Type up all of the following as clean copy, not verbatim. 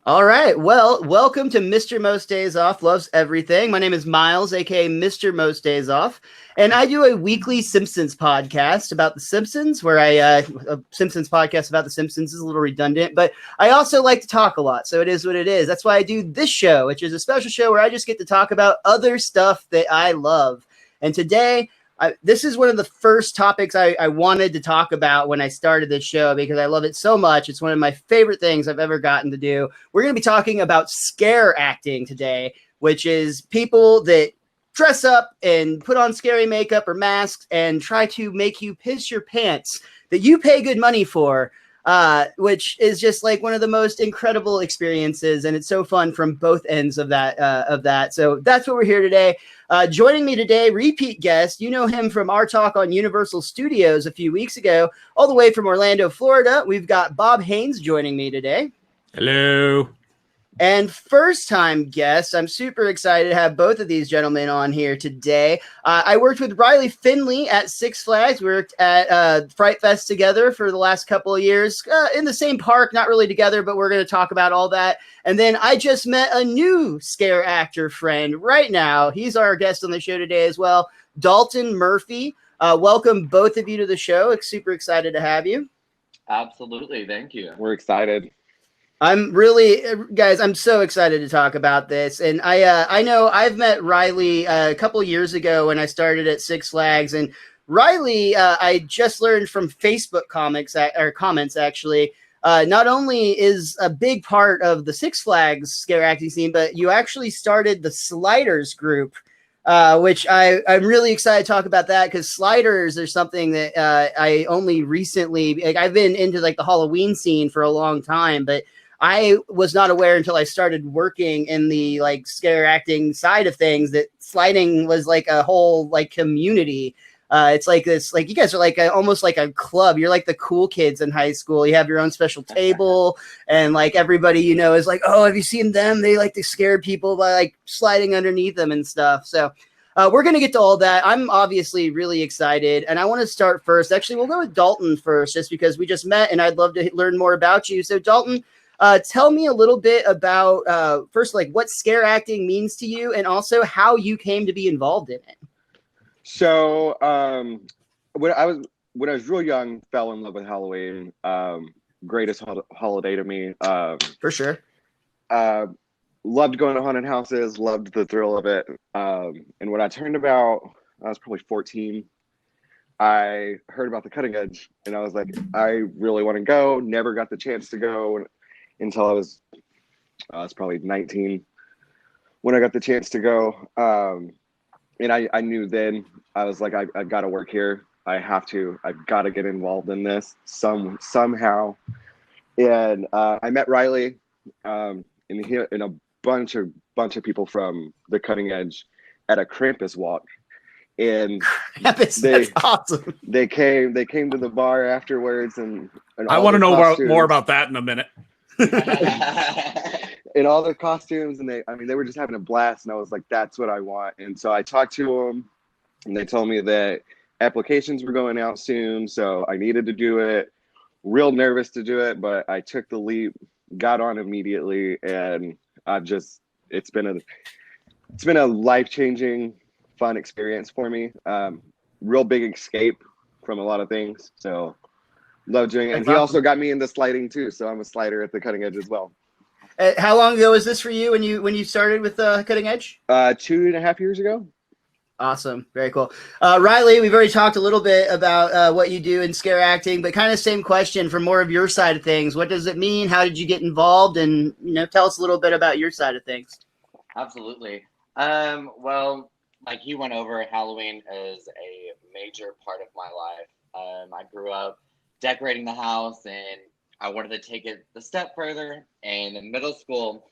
All right. Well, welcome to Mr. Most Days Off Loves Everything. My name is Miles, aka Mr. Most Days Off, and I do a weekly Simpsons podcast about the Simpsons. A Simpsons podcast about the Simpsons is a little redundant, but I also like to talk a lot, so it is what it is. That's why I do this show, which is a special show where I just get to talk about other stuff that I love. And today this is one of the first topics I wanted to talk about when I started this show because I love it so much. It's one of my favorite things I've ever gotten to do. We're going to be talking about scare acting today, which is people that dress up and put on scary makeup or masks and try to make you piss your pants that you pay good money for. Which is just like one of the most incredible experiences, and it's so fun from both ends of that. So that's what we're here today. Joining me today, repeat guest. You know him from our talk on Universal Studios a few weeks ago, all the way from Orlando, Florida. We've got Bob Haynes joining me today. Hello. And first time guests, I'm super excited to have both of these gentlemen on here today. I worked with Riley Finley at Six Flags. We worked at Fright Fest together for the last couple of years in the same park, not really together, but we're going to talk about all that. And then I just met a new scare actor friend right now. He's our guest on the show today as well, Dalton Murphy. Welcome both of you to the show. Super excited to have you. Absolutely. Thank you. We're excited. Guys, I'm so excited to talk about this. And I know I've met Riley a couple years ago when I started at Six Flags. And Riley, I just learned from Facebook comments actually. Not only is a big part of the Six Flags scare acting scene, but you actually started the Sliders group, which I'm really excited to talk about that because Sliders are something that I only recently, like, I've been into like the Halloween scene for a long time, but I was not aware until I started working in the like scare acting side of things that sliding was like a whole like community. It's like this, like you guys are like almost like a club. You're like the cool kids in high school. You have your own special table, and like everybody you know is like, oh, have you seen them? They like to scare people by like sliding underneath them and stuff. So we're going to get to all that. I'm obviously really excited, and I want to start first. Actually, we'll go with Dalton first, just because we just met, and I'd love to learn more about you. So, Dalton, tell me a little bit about first, like what scare acting means to you, and also how you came to be involved in it. So, when I was real young, fell in love with Halloween. Greatest holiday to me. For sure. Loved going to haunted houses. Loved the thrill of it. And when I turned about, I was probably 14. I heard about the Cutting Edge, and I was like, I really want to go. Never got the chance to go until I was probably 19 when I got the chance to go. And I knew then, I was like, I've got to work here. I've got to get involved in this somehow. And I met Riley, and a bunch of people from the Cutting Edge at a Krampus walk. And that's awesome. They came to the bar afterwards, and I want to know more about that in a minute. In all their costumes, and they were just having a blast, and I was like, that's what I want. And so I talked to them, and they told me that applications were going out soon, so I needed to do it. Real nervous to do it, but I took the leap, got on immediately, and it's been a life-changing, fun experience for me. Real big escape from a lot of things, so love doing it. And he also got me into sliding too, so I'm a slider at the Cutting Edge as well. How long ago was this for you when you started with Cutting Edge? 2.5 years ago. Awesome. Very cool. Riley, we've already talked a little bit about what you do in scare acting, but kind of same question from more of your side of things. What does it mean? How did you get involved? And, tell us a little bit about your side of things. Absolutely. Well, like he went over, Halloween is a major part of my life. I grew up decorating the house, and I wanted to take it a step further. And in middle school,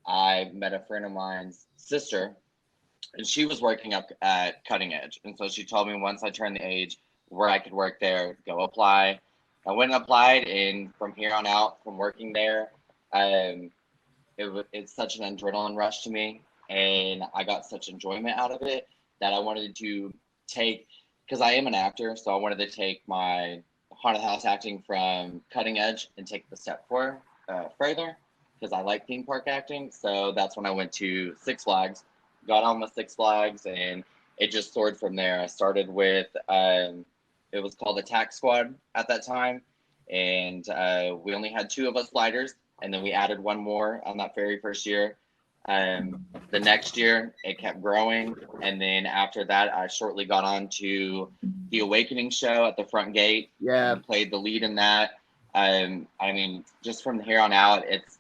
I met a friend of mine's sister, and she was working up at Cutting Edge. And so she told me once I turned the age where I could work there, go apply. I went and applied, and from here on out, from working there, it's such an adrenaline rush to me, and I got such enjoyment out of it that I wanted to take, because I am an actor, so I wanted to take my haunted house acting from Cutting Edge and take the step further. because I like theme park acting. So that's when I went to Six Flags, got on with Six Flags, and it just soared from there. I started with, it was called Attack Squad at that time. And we only had 2 of us sliders. And then we added 1 more on that very first year. The next year, it kept growing. And then after that, I shortly got on to the Awakening show at the front gate. Yeah. And played the lead in that. I mean, just from here on out, it's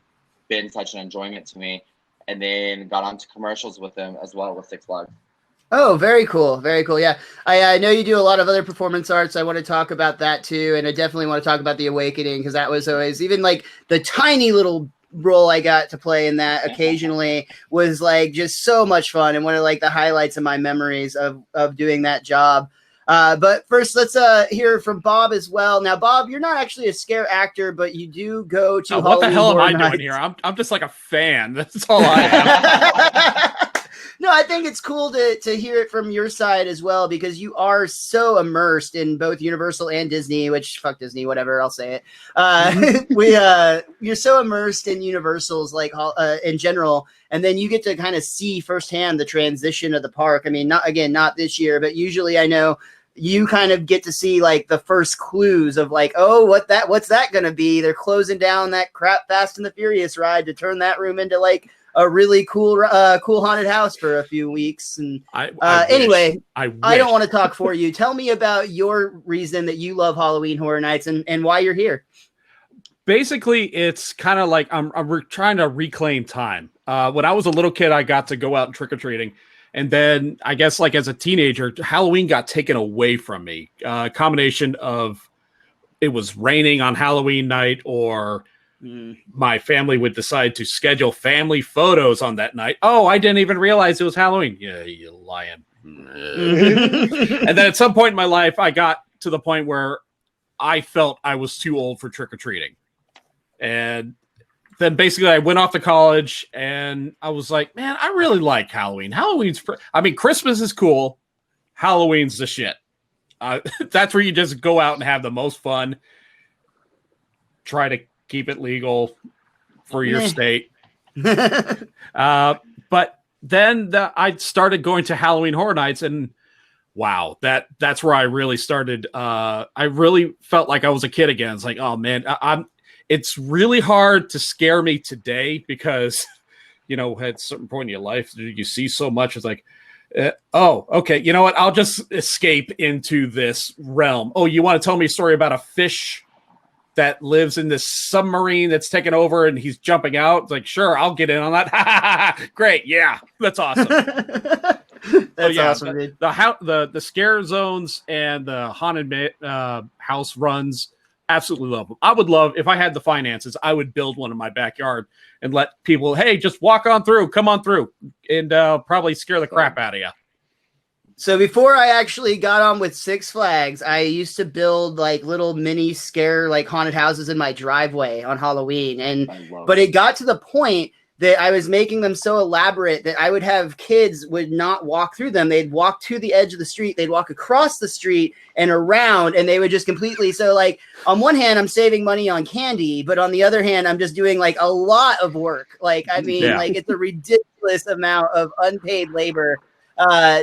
been such an enjoyment to me. And then got on to commercials with them as well with Six Flags. Oh, very cool. Very cool. Yeah. I know you do a lot of other performance arts. I want to talk about that too. And I definitely want to talk about The Awakening, because that was always, even like the tiny little role I got to play in that occasionally was like just so much fun, and one of like the highlights of my memories of doing that job. But first, let's hear from Bob as well. Now, Bob, you're not actually a scare actor, but you do go to what the hell am I Nights. doing here? I'm just like a fan. That's all I am. No, I think it's cool to hear it from your side as well, because you are so immersed in both Universal and Disney, which fuck Disney, whatever, I'll say it. You're so immersed in Universals, like in general, and then you get to kind of see firsthand the transition of the park. I mean, not this year, but usually I know you kind of get to see like the first clues of like, oh, what's that going to be? They're closing down that crap Fast and the Furious ride to turn that room into like a really cool haunted house for a few weeks. And anyway, I don't want to talk for you. Tell me about your reason that you love Halloween Horror Nights and why you're here. Basically, it's kind of like I'm trying to reclaim time. When I was a little kid, I got to go out and trick-or-treating. And then I guess like as a teenager, Halloween got taken away from me. Combination of it was raining on Halloween night, or my family would decide to schedule family photos on that night. Oh, I didn't even realize it was Halloween. Yeah, you lying. And then at some point in my life, I got to the point where I felt I was too old for trick-or-treating. And then basically I went off to college and I was like, man, I really like Halloween. Christmas is cool. Halloween's the shit. That's where you just go out and have the most fun. Try to keep it legal for your state. But then I started going to Halloween Horror Nights, and wow, that's where I really started. I really felt like I was a kid again. It's like, oh man, it's really hard to scare me today because, at a certain point in your life, you see so much. It's like, oh, okay, you know what? I'll just escape into this realm. Oh, you want to tell me a story about a fish that lives in this submarine that's taken over and he's jumping out? It's like, sure, I'll get in on that. Great. Yeah, that's awesome. That's awesome, dude. The scare zones and the haunted house runs, absolutely love them. I would love, if I had the finances, I would build one in my backyard and let people, hey, just walk on through, come on through, and probably scare the crap out of you. So before I actually got on with Six Flags, I used to build like little mini scare like haunted houses in my driveway on Halloween. But it got to the point that I was making them so elaborate that I would have kids would not walk through them. They'd walk to the edge of the street. They'd walk across the street and around, and they would just completely. So like on one hand, I'm saving money on candy, but on the other hand, I'm just doing like a lot of work. Like, I mean, like it's a ridiculous amount of unpaid labor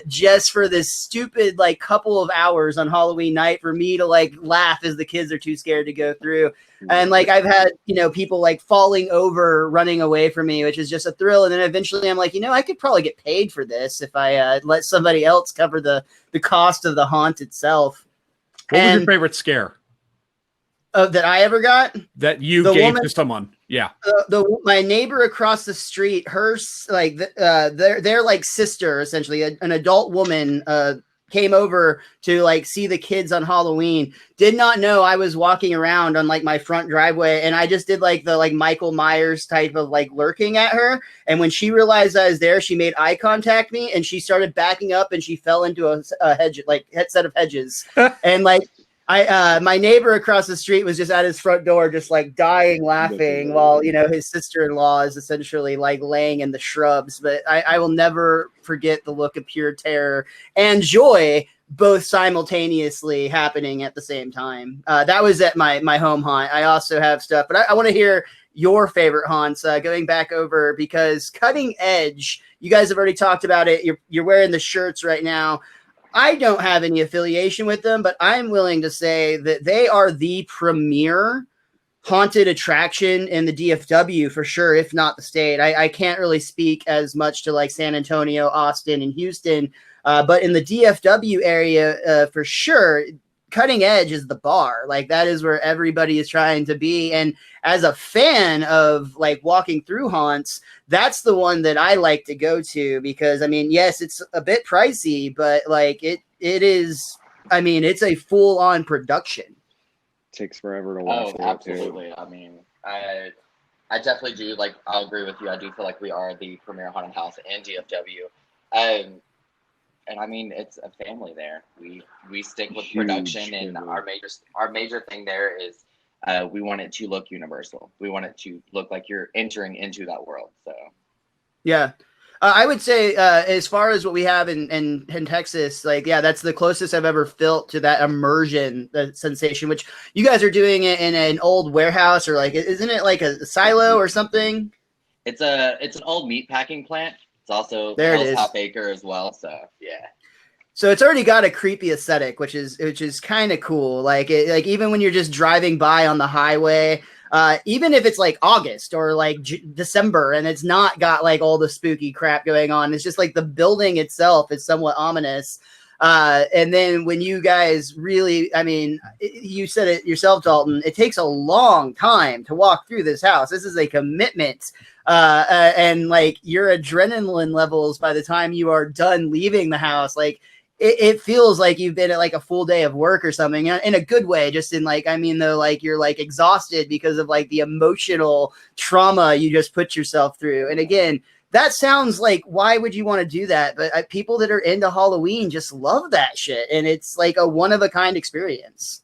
just for this stupid like couple of hours on Halloween night for me to like laugh as the kids are too scared to go through. And like I've had, people like falling over, running away from me, which is just a thrill. And then eventually I'm like, I could probably get paid for this if I let somebody else cover the cost of the haunt itself. What was your favorite scare? That I ever got? That you gave to someone. Yeah. My neighbor across the street, they're like sister, essentially, an adult woman came over to like see the kids on Halloween. Did not know I was walking around on like my front driveway, and I just did like the like Michael Myers type of like lurking at her. And when she realized I was there, she made eye contact me and she started backing up and she fell into a hedge, like a set of hedges. And like my neighbor across the street was just at his front door, just like dying laughing while, his sister-in-law is essentially like laying in the shrubs. But I will never forget the look of pure terror and joy, both simultaneously happening at the same time. That was at my home haunt. I also have stuff, but I want to hear your favorite haunts, going back over, because Cutting Edge, you guys have already talked about it. You're wearing the shirts right now. I don't have any affiliation with them, but I'm willing to say that they are the premier haunted attraction in the DFW for sure, if not the state. I can't really speak as much to like San Antonio, Austin, and Houston, but in the DFW area, for sure, Cutting Edge is the bar. Like, that is where everybody is trying to be. And as a fan of like walking through haunts, that's the one that I like to go to, because I mean, yes, it's a bit pricey, but like it is, I mean, it's a full on production. Takes forever to walk. Oh, absolutely. I mean, I definitely do. Like, I'll agree with you. I do feel like we are the premier haunted house in DFW. And I mean, it's a family there. We stick with production, and our major thing there is we want it to look universal. We want it to look like you're entering into that world. So, yeah. I would say, as far as what we have in Texas, like, yeah, that's the closest I've ever felt to that immersion, that sensation, which you guys are doing it in an old warehouse, or like, isn't it like a silo or something? it's an old meat packing plant. It's also There it is. Half acre as well. So yeah. So it's already got a creepy aesthetic, which is kind of cool. Like even when you're just driving by on the highway, even if it's like August or like December and it's not got like all the spooky crap going on, it's just like the building itself is somewhat ominous. And then when you guys really, I mean, you said it yourself, Dalton, it takes a long time to walk through this house. This is a commitment. And like your adrenaline levels by the time you are done leaving the house, like it feels like you've been at like a full day of work or something, in a good way, just in like, I mean, though, like you're like exhausted because of like the emotional trauma you just put yourself through. And again, that sounds like, why would you want to do that? But people that are into Halloween just love that shit. And it's like a one of a kind experience.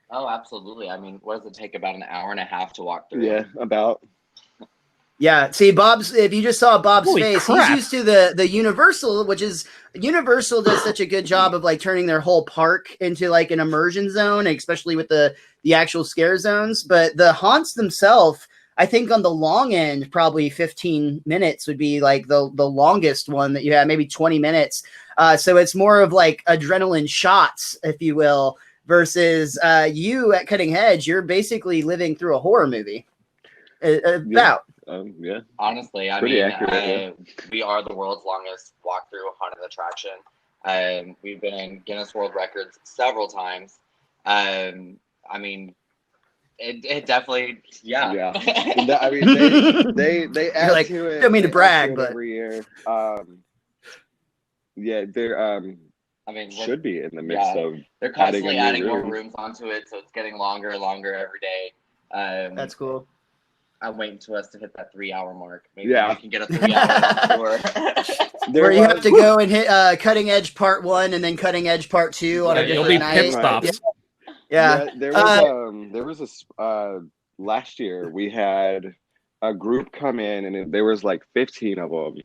Oh, absolutely. I mean, what does it take? About an hour and a half to walk through? Yeah, about. Yeah, see, if you just saw Bob's Holy face, crap. he's used to the Universal, which is, Universal does such a good job of like turning their whole park into like an immersion zone, especially with the actual scare zones. But the haunts themselves, I think on the long end, probably 15 minutes would be like the longest one that you have, maybe 20 minutes. So it's more of like adrenaline shots, if you will, versus you at Cutting Edge, you're basically living through a horror movie. About. Yeah. Honestly, I Pretty mean, accurate, we are the world's longest walk-through haunted attraction. We've been in Guinness World Records several times. I mean, it definitely, yeah. Yeah. I mean, they add like, to it. don't mean to they add brag, it but every year. Yeah, they're I mean, should be in the midst of they're constantly adding more room. rooms onto it, so it's getting longer and longer every day. that's cool. I'm waiting to us to hit that 3-hour mark. Maybe Yeah. we can get a 3-hour tour. Where you have to go and hit Cutting Edge Part 1 and then Cutting Edge Part 2 on a You'll different need night. pit stops. Yeah. There was last year we had a group come in, and there was like 15 of them,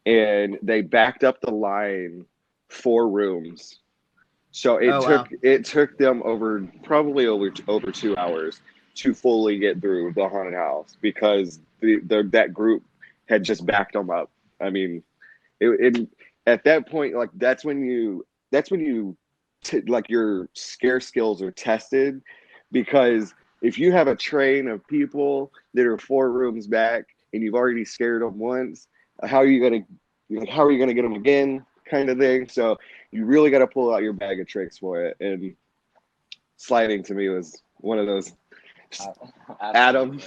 and they backed up the line 4 rooms. So it took them probably over 2 hours to fully get through the haunted house, because that group had just backed them up. I mean, it at that point, like that's when you like your scare skills are tested, because if you have a train of people that are 4 rooms back and you've already scared them once, how are you gonna get them again, kind of thing. So you really got to pull out your bag of tricks for it. And sliding to me was one of those. Adam.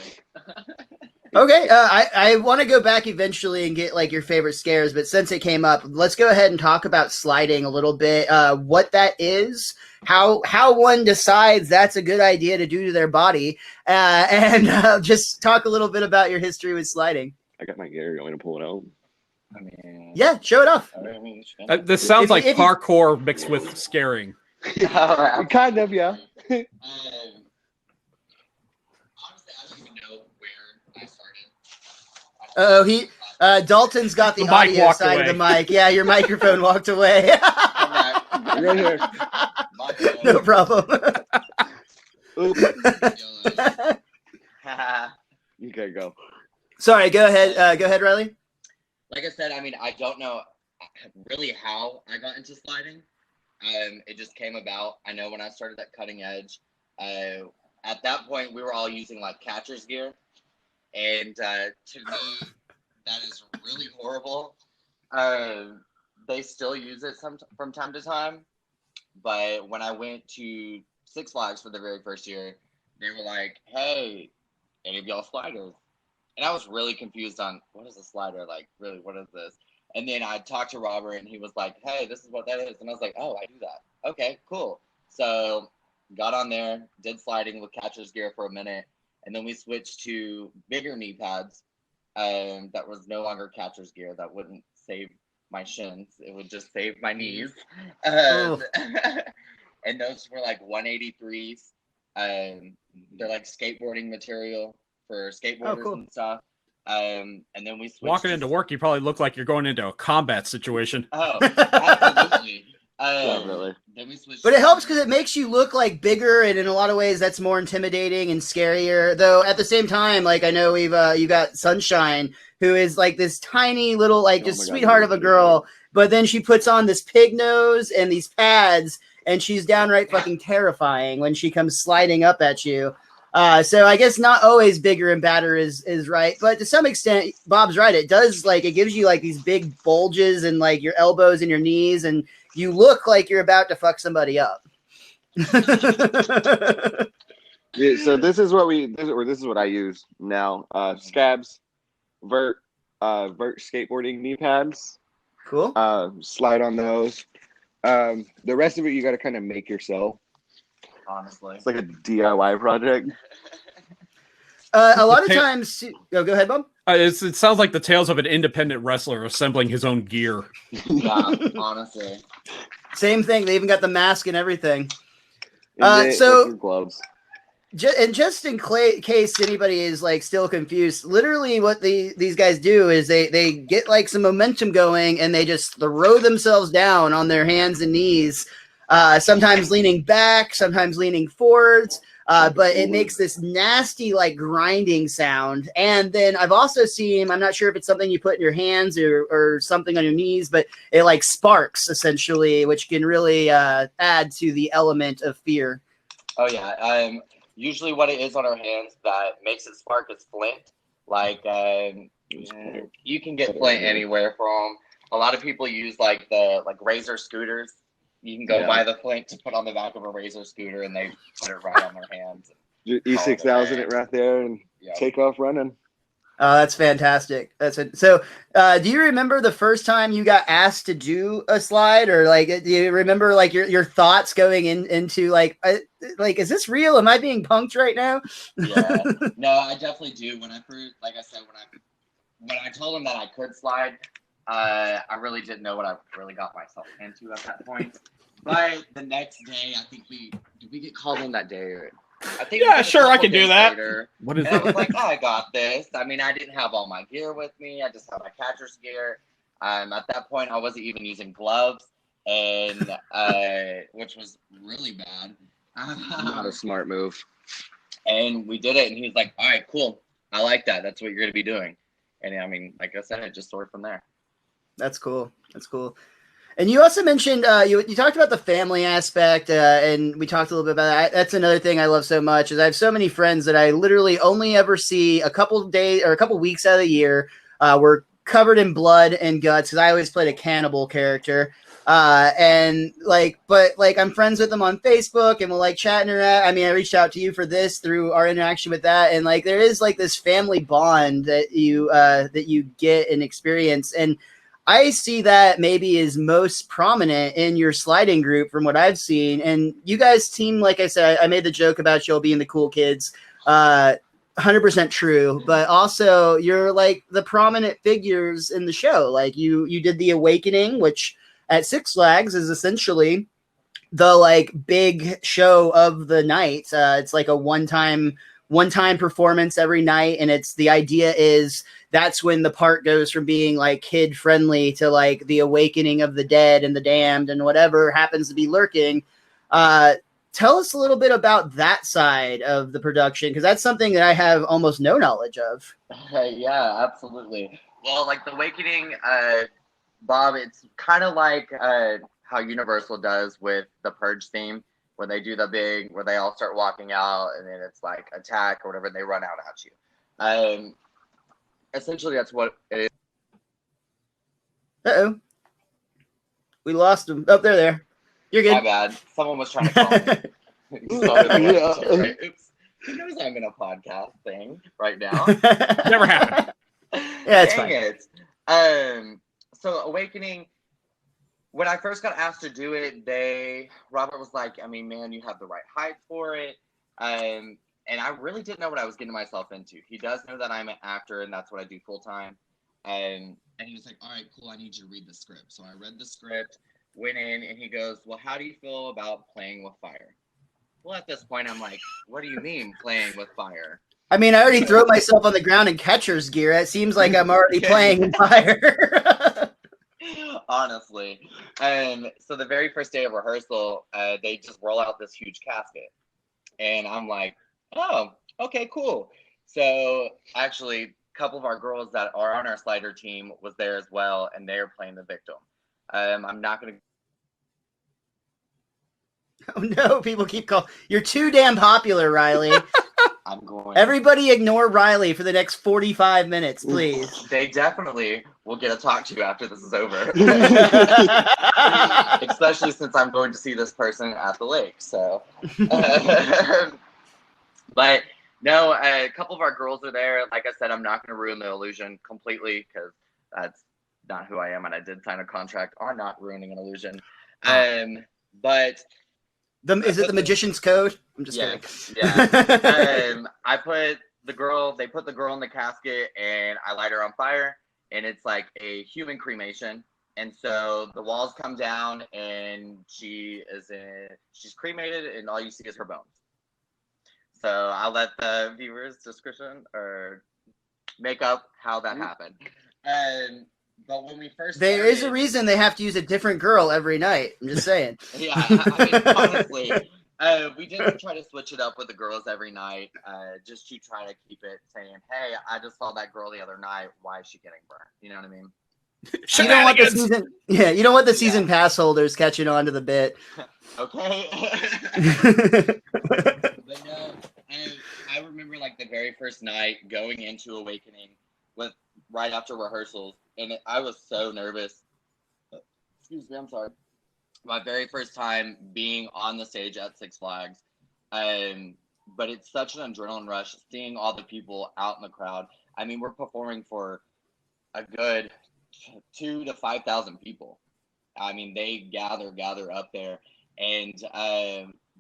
Okay, I want to go back eventually and get like your favorite scares, but since it came up, let's go ahead and talk about sliding a little bit. What that is, how one decides that's a good idea to do to their body, and just talk a little bit about your history with sliding. I got my gear going to pull it out. I mean, Yeah, show it off. I mean, This sounds If- like if you- parkour mixed with scaring. Kind of, yeah. honestly, I don't even know where I started. Dalton's got the The mic audio walked side of the away. mic. Yeah, your microphone walked away. Right here. No problem. Oops. Okay, go. Sorry, go ahead. Go ahead, Riley. Like I said, I mean, I don't know really how I got into sliding. It just came about. I know when I started at Cutting Edge, at that point we were all using like catcher's gear, and to me, that is really horrible. They still use it from time to time, but when I went to Six Flags for the very first year, they were like, "Hey, any of y'all sliders?" And I was really confused on what is a slider, like really, what is this? And then I talked to Robert, and he was like, "Hey, this is what that is." And I was like, "Oh, I do that. Okay, cool." So got on there, did sliding with catcher's gear for a minute, and then we switched to bigger knee pads. That was no longer catcher's gear. That wouldn't save my shins. It would just save my knees. And those were like 183s. They're like skateboarding material for skateboarders cool. and stuff. And then we switched Walking into work, you probably look like you're going into a combat situation. Oh, absolutely. Definitely. Then we switched But it helps because it makes you look like bigger, and in a lot of ways, that's more intimidating and scarier. Though at the same time, like I know we've you got Sunshine, who is like this tiny little like Oh just my God, sweetheart of a yeah. girl, but then she puts on this pig nose and these pads, and she's downright fucking terrifying when she comes sliding up at you. So I guess not always bigger and badder is right, but to some extent, Bob's right. It does like it gives you like these big bulges and like your elbows and your knees, and you look like you're about to fuck somebody up. Yeah, so this is what I use now. Scabs, vert skateboarding knee pads. Cool. Slide on those. The rest of it you got to kind of make yourself. honestly. It's like a DIY project. A lot of times, go ahead, Bob. It sounds like the tales of an independent wrestler assembling his own gear. Yeah, honestly. Same thing. They even got the mask and everything. And so- your gloves. Just in case anybody is like still confused, literally what these guys do is they get like some momentum going and they just throw themselves down on their hands and knees, sometimes leaning back, sometimes leaning forwards, but it makes this nasty like grinding sound. And then I've also seen, I'm not sure if it's something you put in your hands or something on your knees, but it like sparks essentially, which can really add to the element of fear. Oh yeah. Usually what it is on our hands that makes it spark is flint. Like you can get flint anywhere from. A lot of people use like the razor scooters. You can go buy the flint to put on the back of a razor scooter, and they put it right on their hands. E6000 it right there and take off running. Oh, that's fantastic. That's it. So, do you remember the first time you got asked to do a slide, or like, do you remember like your thoughts going into like, is this real? Am I being punked right now? Yeah, no, I definitely do. When I first, like I said, when I told him that I could slide, I really didn't know what I really got myself into at that point. But the next day, I think did we get called in that day? Or, I think Yeah, sure, I can do that. Later, What is and I it? was like, I got this. I mean, I didn't have all my gear with me. I just had my catcher's gear. At that point, I wasn't even using gloves, and which was really bad. Not a smart move. And we did it, and he was like, all right, cool. I like that. That's what you're going to be doing. And I mean, like I said, it just soared from there. That's cool. That's cool. And you also mentioned you talked about the family aspect, and we talked a little bit about that. That's another thing I love so much is I have so many friends that I literally only ever see a couple days or a couple weeks out of the year. We're covered in blood and guts because I always played a cannibal character, and I'm friends with them on Facebook, and we'll like chat and interact. I mean, I reached out to you for this through our interaction with that, and like there is like this family bond that you get and experience. And I see that maybe is most prominent in your sliding group from what I've seen. And you guys seem, like I said, I made the joke about y'all being the cool kids. 100% true. But also you're like the prominent figures in the show. Like you did the Awakening, which at Six Flags is essentially the like big show of the night. It's like a one-time performance every night. And the idea is that's when the park goes from being like kid friendly to like the awakening of the dead and the damned and whatever happens to be lurking. tell us a little bit about that side of the production, because that's something that I have almost no knowledge of. Yeah, absolutely. Well, like the Awakening, Bob, it's kind of like how Universal does with the Purge theme, where they do where they all start walking out, and then it's like attack or whatever, and they run out at you. Essentially, that's what it is. Uh-oh. We lost him. Oh, there. You're good. My bad. Someone was trying to call me. Right? Oops. He knows I'm in a podcast thing right now. Never happened. Yeah, it's Dang fine. it. So Awakening, when I first got asked to do it, Robert was like, I mean, man, you have the right height for it. And I really didn't know what I was getting myself into. He does know that I'm an actor and that's what I do full time. And he was like, all right, cool, I need you to read the script. So I read the script, went in, and he goes, well, how do you feel about playing with fire? Well, at this point, I'm like, what do you mean playing with fire? I mean, I already throw myself on the ground in catcher's gear. It seems like I'm already playing in fire. Honestly. So the very first day of rehearsal, they just roll out this huge casket. And I'm like, oh, okay, cool. So actually, a couple of our girls that are on our slider team was there as well, and they're playing the victim. I'm not going to. Oh no, people keep calling. You're too damn popular, Riley. I'm going. Everybody ignore Riley for the next 45 minutes, please. They definitely will get a talk to after this is over. Especially since I'm going to see this person at the lake. So, but no, a couple of our girls are there. Like I said, I'm not going to ruin the illusion completely because that's not who I am, and I did sign a contract on not ruining an illusion. But is it the Magician's Code? I'm just kidding. Yeah. They put the girl in the casket, and I light her on fire, and it's like a human cremation. And so the walls come down, and she's cremated, and all you see is her bones. So I'll let the viewers' discretion or make up how that happened. But when we first there is a reason they have to use a different girl every night. I'm just saying. Yeah, I mean, honestly, we didn't try to switch it up with the girls every night, just to try to keep it saying, hey, I just saw that girl the other night. Why is she getting burnt? You know what I mean? You don't want the season pass holders catching on to the bit. Okay. But no, I remember like the very first night going into Awakening right after rehearsals, and I was so nervous. Excuse me, I'm sorry. My very first time being on the stage at Six Flags, but it's such an adrenaline rush seeing all the people out in the crowd. I mean, we're performing for a good 2,000 to 5,000 people. I mean, they gather up there, and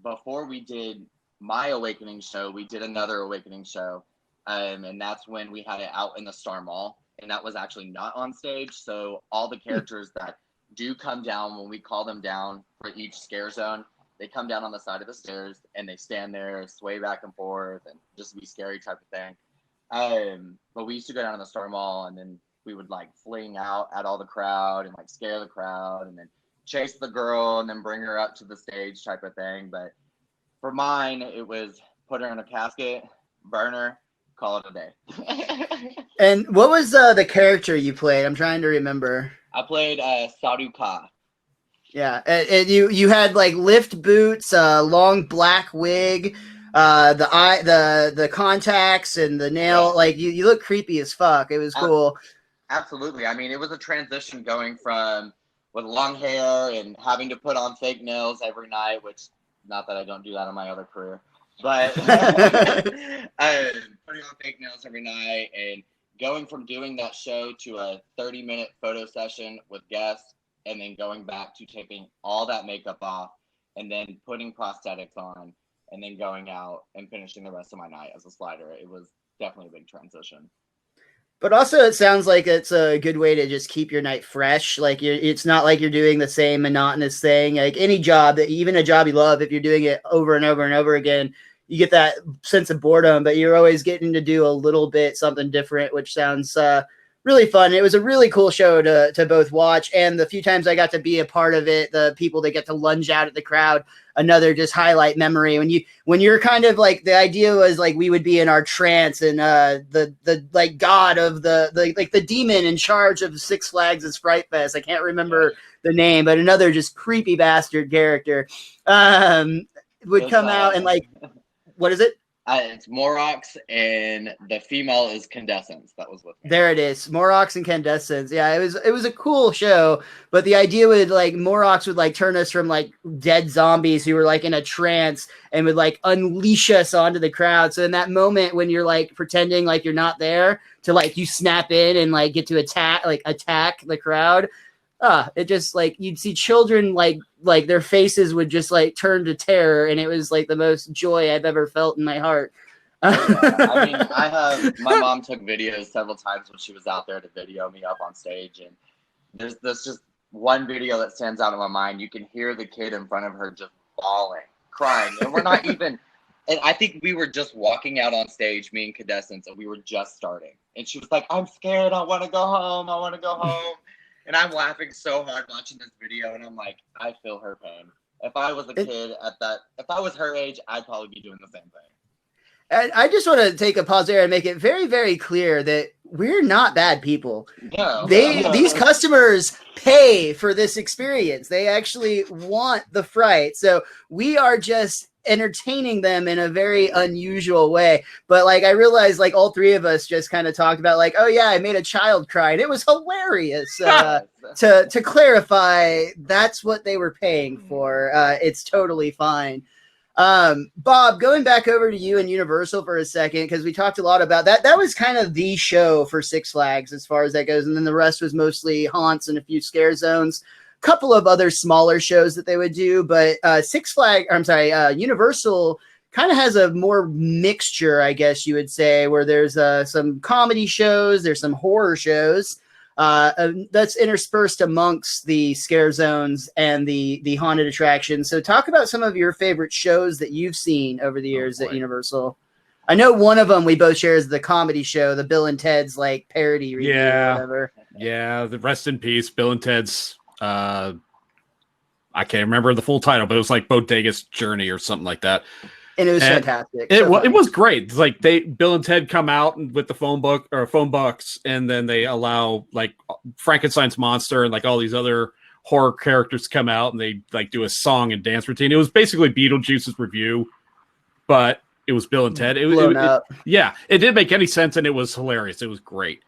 before we did my Awakening show, we did another Awakening show. And that's when we had it out in the Star Mall, and that was actually not on stage. So all the characters that do come down, when we call them down for each scare zone, they come down on the side of the stairs and they stand there, sway back and forth, and just be scary type of thing. But we used to go down to the Star Mall, and then we would like fling out at all the crowd and like scare the crowd, and then chase the girl and then bring her up to the stage type of thing. But for mine, it was put her in a casket, burn her, call it a day. And what was the character you played? I'm trying to remember. I played Sadhu Ka. Yeah, and you had like lift boots, long black wig, the contacts and the nail. Yeah. Like you look creepy as fuck. It was cool. Absolutely. I mean, it was a transition going from with long hair and having to put on fake nails every night, which not that I don't do that in my other career. But putting on fake nails every night and going from doing that show to a 30-minute photo session with guests, and then going back to taking all that makeup off and then putting prosthetics on and then going out and finishing the rest of my night as a slider. It was definitely a big transition. But also it sounds like it's a good way to just keep your night fresh. Like it's not like you're doing the same monotonous thing. Like any job, even a job you love, if you're doing it over and over and over again, you get that sense of boredom, but you're always getting to do a little bit something different, which sounds really fun. It was a really cool show to both watch, and the few times I got to be a part of it, the people that get to lunge out at the crowd, another just highlight memory. When you're kind of like, the idea was like we would be in our trance, and the like god of the demon in charge of Six Flags is Fright Fest. I can't remember the name, but another just creepy bastard character would come out and like, what is it? It's Morox, and the female is Candescence. That was with me. There it is, Morox and Candescence. Yeah, it was a cool show, but the idea would like Morox would like turn us from like dead zombies who were like in a trance and would like unleash us onto the crowd. So in that moment when you're like pretending like you're not there, to like you snap in and like get to attack the crowd. It just like you'd see children like their faces would just like turn to terror, and it was like the most joy I've ever felt in my heart. I mean, my mom took videos several times when she was out there to video me up on stage, and there's just one video that stands out in my mind. You can hear the kid in front of her just bawling, crying, and we're not even. And I think we were just walking out on stage, me and Candescence, and we were just starting, and she was like, "I'm scared. I want to go home. I want to go home." And I'm laughing so hard watching this video, and I'm like, I feel her pain. If I was a kid if I was her age, I'd probably be doing the same thing. And I just want to take a pause there and make it very, very clear that we're not bad people. No, These customers pay for this experience. They actually want the fright. So we are just entertaining them in a very unusual way. But like I realized like all three of us just kind of talked about like, oh yeah, I made a child cry, and it was hilarious. To clarify, that's what they were paying for. It's totally fine. Bob, going back over to you and Universal for a second, because we talked a lot about that. That was kind of the show for Six Flags as far as that goes. And then the rest was mostly haunts and a few scare zones. Couple of other smaller shows that they would do, but Universal kind of has a more mixture, I guess you would say, where there's some comedy shows, there's some horror shows that's interspersed amongst the scare zones and the haunted attractions. So talk about some of your favorite shows that you've seen over the years at Universal. I know one of them we both share is the comedy show, the Bill and Ted's like parody review or whatever. Yeah, the rest in peace, Bill and Ted's I can't remember the full title, but it was like Bodega's Journey or something like that. And it was fantastic. It was great. It's like Bill and Ted come out with the phone books, and then they allow like Frankenstein's monster and like all these other horror characters come out, and they like do a song and dance routine. It was basically Beetlejuice's review, but it was Bill and Ted. It didn't make any sense, and it was hilarious. It was great.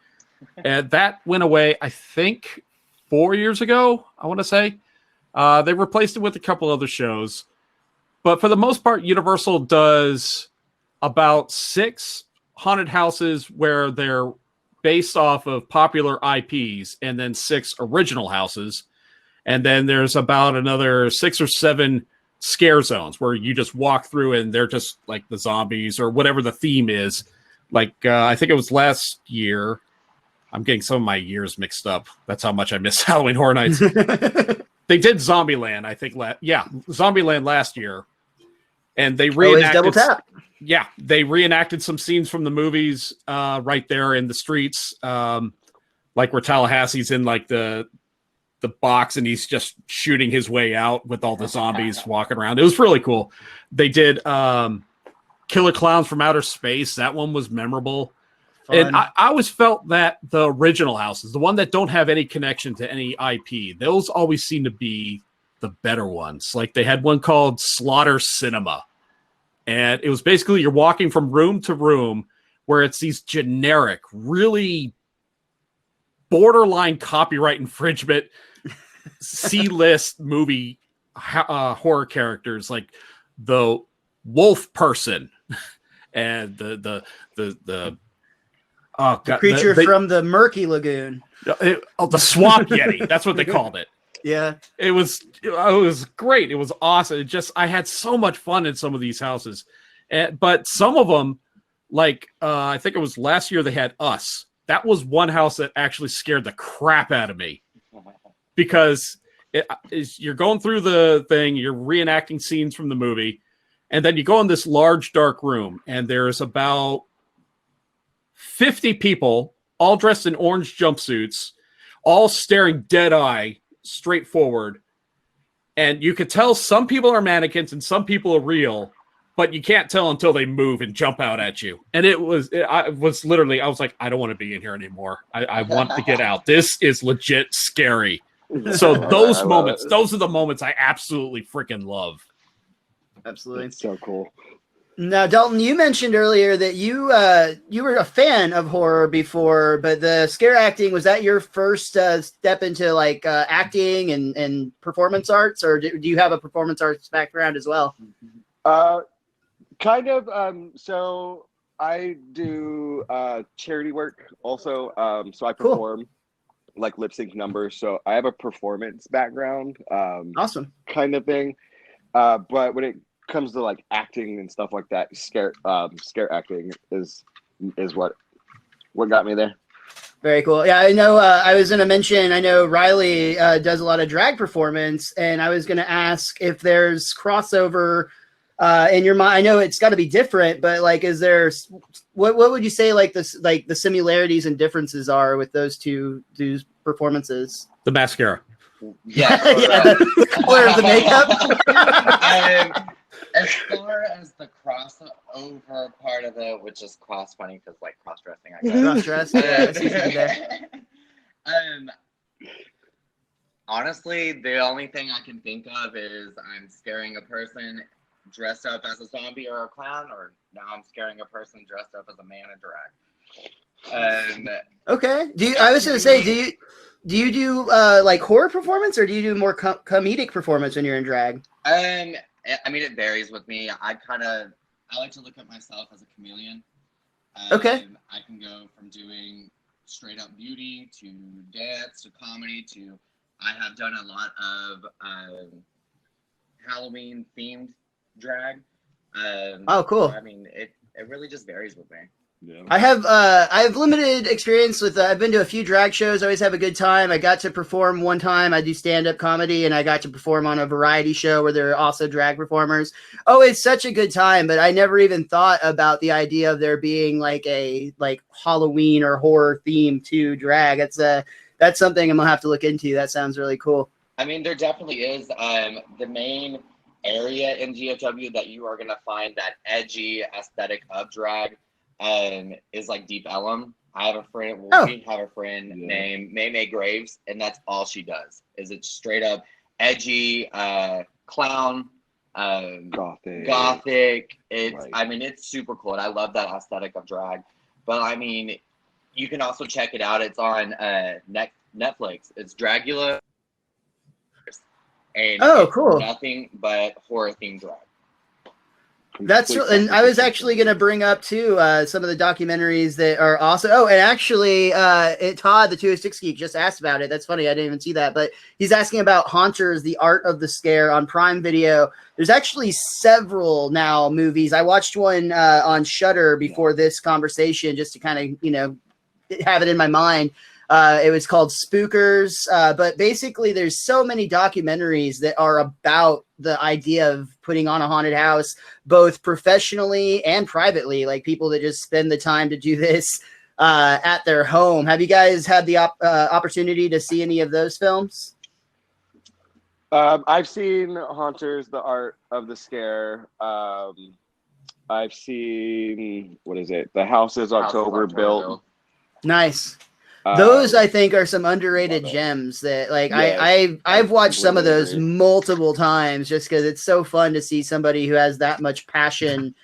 And that went away, I think, 4 years ago, I want to say. They replaced it with a couple other shows. But for the most part, Universal does about 6 haunted houses where they're based off of popular IPs, and then 6 original houses. And then there's about another 6 or 7 scare zones where you just walk through and they're just like the zombies or whatever the theme is. Like, I think it was last year. I'm getting some of my years mixed up. That's how much I miss Halloween Horror Nights. They did Zombieland, I think. Zombieland last year, and they reenacted. Double tap. Yeah, they reenacted some scenes from the movies right there in the streets, like where Tallahassee's in like the box, and he's just shooting his way out with all the zombies walking around. It was really cool. They did Killer Clowns from Outer Space. That one was memorable. Fun. And I always felt that the original houses, the one that don't have any connection to any IP, those always seem to be the better ones. Like they had one called Slaughter Cinema. And it was basically you're walking from room to room where it's these generic, really borderline copyright infringement C-list movie horror characters like the wolf person and the creature from the Murky Lagoon. The Swamp Yeti. That's what they called it. Yeah. It was great. It was awesome. I had so much fun in some of these houses. But some of them, like I think it was last year they had Us. That was one house that actually scared the crap out of me. Because you're going through the thing, you're reenacting scenes from the movie, and then you go in this large dark room, and there's about 50 people all dressed in orange jumpsuits, all staring dead eye straight forward. And you could tell some people are mannequins and some people are real, but you can't tell until they move and jump out at you. And I was like, I don't want to be in here anymore. I want to get out. This is legit scary. So those moments, those are the moments I absolutely freaking love. Absolutely. That's so cool. Now, Dalton, you mentioned earlier that you were a fan of horror before, but the scare acting, was that your first step into like acting and performance arts, or do you have a performance arts background as well? Kind of. So I do charity work also. So I perform like lip sync numbers. So I have a performance background. Awesome. Kind of thing. But when it comes to like acting and stuff like that, scare acting is what got me there. Very cool. Yeah, I know. I was going to mention, I know Riley does a lot of drag performance, and I was going to ask if there's crossover in your mind. I know it's got to be different, but like, is there, what would you say like this, like the similarities and differences are with those two performances? The mascara. Yeah, yeah, the color of the makeup. As far as the crossover part of it, which is cross funny because like cross dressing, I guess. Cross dress. Yeah, I see what you did there. Honestly, the only thing I can think of is I'm scaring a person dressed up as a zombie or a clown, or now I'm scaring a person dressed up as a man in drag. Okay. I was going to say, do you do like horror performance, or do you do more comedic performance when you're in drag? I mean, it varies with me. I like to look at myself as a chameleon. Okay. I can go from doing straight up beauty to dance to comedy to, I have done a lot of Halloween themed drag. Oh, cool. I mean, it really just varies with me. Yeah. I have limited experience with. I've been to a few drag shows. I always have a good time. I got to perform one time. I do stand-up comedy, and I got to perform on a variety show where there are also drag performers. Oh, it's such a good time. But I never even thought about the idea of there being like a Halloween or horror theme to drag. That's something I'm gonna have to look into. That sounds really cool. I mean, there definitely is. The main area in GFW that you are gonna find that edgy aesthetic of drag is like Deep Ellum. We have a friend named May Graves, and that's all she does. Is it straight up edgy clown, gothic. It's right. I mean, it's super cool, and I love that aesthetic of drag. But I mean, you can also check it out. It's on Netflix. It's Dragula, and cool. Nothing but horror themed drag. And I was actually going to bring up too some of the documentaries that are awesome. Oh, and actually, Todd, the 206 Geek, just asked about it. That's funny. I didn't even see that, but he's asking about Haunters, the Art of the Scare on Prime Video. There's actually several now movies. I watched one on Shudder before this conversation just to kind of, have it in my mind. It was called Spookers, but basically there's so many documentaries that are about the idea of putting on a haunted house, both professionally and privately, like people that just spend the time to do this at their home. Have you guys had the opportunity to see any of those films? I've seen Haunters, the Art of the Scare. I've seen, The House is October Built. Nice. Those I think are some underrated gems that I've watched some of those multiple times just because it's so fun to see somebody who has that much passion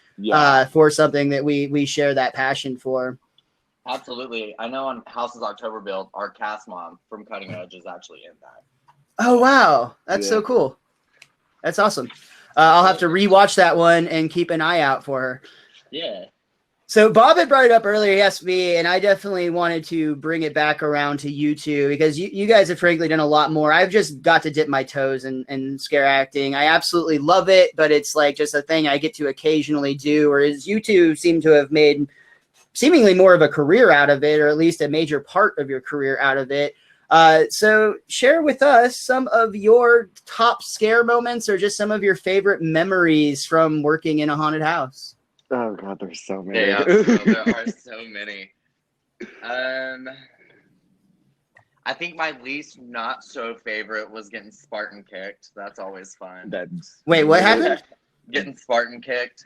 for something that we share that passion for. Absolutely. I know on House is October Built, our cast mom from Cutting Edge is actually in that. Oh wow, that's so cool. That's awesome. I'll have to rewatch that one and keep an eye out for her. Yeah. So Bob had brought it up earlier, he asked me, and I definitely wanted to bring it back around to you two because you guys have frankly done a lot more. I've just got to dip my toes in scare acting. I absolutely love it, but it's like just a thing I get to occasionally do, whereas you two seem to have made seemingly more of a career out of it, or at least a major part of your career out of it. So share with us some of your top scare moments or just some of your favorite memories from working in a haunted house. Oh God, there's so many. Yeah, there are so many. I think my least not so favorite was getting Spartan kicked. That's always fun. That's Wait, what happened? Getting Spartan kicked.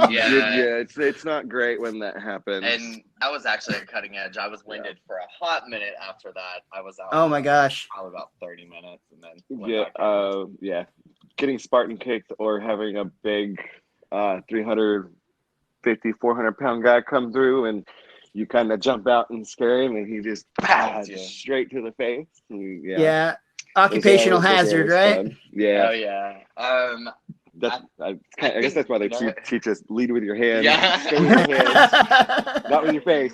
Yeah, it's not great when that happens. And that was actually a cutting edge. I was winded for a hot minute after that. I was out. Oh my gosh. Probably about 30 minutes, and then yeah, getting Spartan kicked or having a big 350, 400-pound guy come through and you kind of jump out and scare him and he just straight to the face. Yeah. Occupational hazard, right? Fun. Yeah. Oh yeah. I guess that's why they teach us lead with your hands. Yeah. Stay with your hands, not with your face.